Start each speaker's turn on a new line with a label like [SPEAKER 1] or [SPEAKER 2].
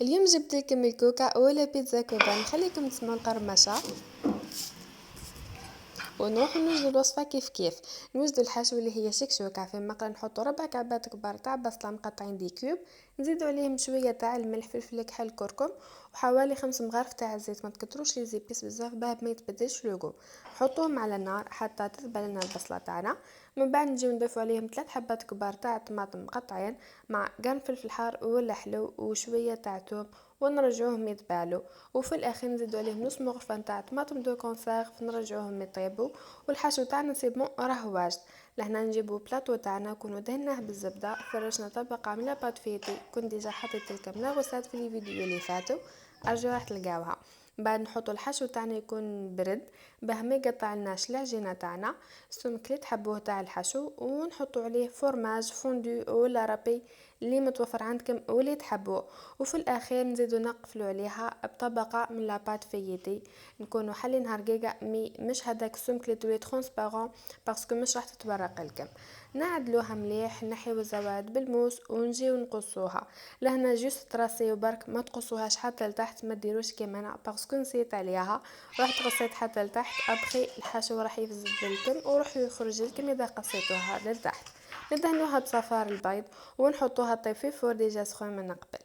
[SPEAKER 1] اليوم جبت لكم الكوكا ولا بيتزا كوكا. نخليكم تسمعوا القرمشة ونروحوا نوجدوا الوصفة كيف كيف. نوجدوا الحشو اللي هي شكشوكة، في المقله نحطوا 4 كعبات كبار تاع بصله مقطعين دي كيوب، نزيدوا عليهم شويه تاع الملح، فلفل كحل، كركم، وحوالي 5 مغارف تاع الزيت. ما تكتروش لي زيت بزاف باه ما يتبدلش لوغو. حطوهم على النار حتى تذبل لنا البصله تاعنا. من بعد نجيو نضيفوا عليهم 3 حبات كبار تاع طماطم مقطعين مع قرن فلفل حار ولا حلو وشويه تاع توم، ونرجعوهم يتبالوا. وفي الاخير نزيدوا عليهم نص مغرفه نتاع طماطم دو كونسيرف، نرجعوهم يطيبوا. والحشو تاعنا سي بون راه واجد. لهنا نجيبو بلاطو تاعنا نكونو دهناه بالزبده، فرشنا طبقه من لاباط فيتي، كنت ديجا حطيت لكم لا غوسات في لي فيديو اللي فاتوا، ارجعوا راح تلقاوها. بعد نحطو الحشو تاعنا يكون برد باه ما يقطعلناش العجينه تاعنا. السمك اللي تحبوه تاع الحشو، ونحطو عليه فورماج فوندو ولا رابي اللي متوفر عندكم واللي تحبوه. وفي الاخير نزيدو نقفلو عليها بطبقه من لاباط فيتي، نكونوا حلينها رقيقه مي مش هذاك السمك اللي تولي ترونسبارون، باسكو مش راح تتورق لكم. نعدلوها مليح، نحيو الزواد بالموس ونجيو نقصوها. لهنا جوست تراسيو برك، ما تقصوهاش حتى لتحت، ما ديروش كيما انا باسكو نسيت عليها رحت قصيت حتى لتحت. ابخي الحشو راح يفزد لكم وراح يخرج لكم اذا قصيتوها لتحت. ندهنوها بصفار البيض ونحطوها طيب في فور ديجا سخون من قبل.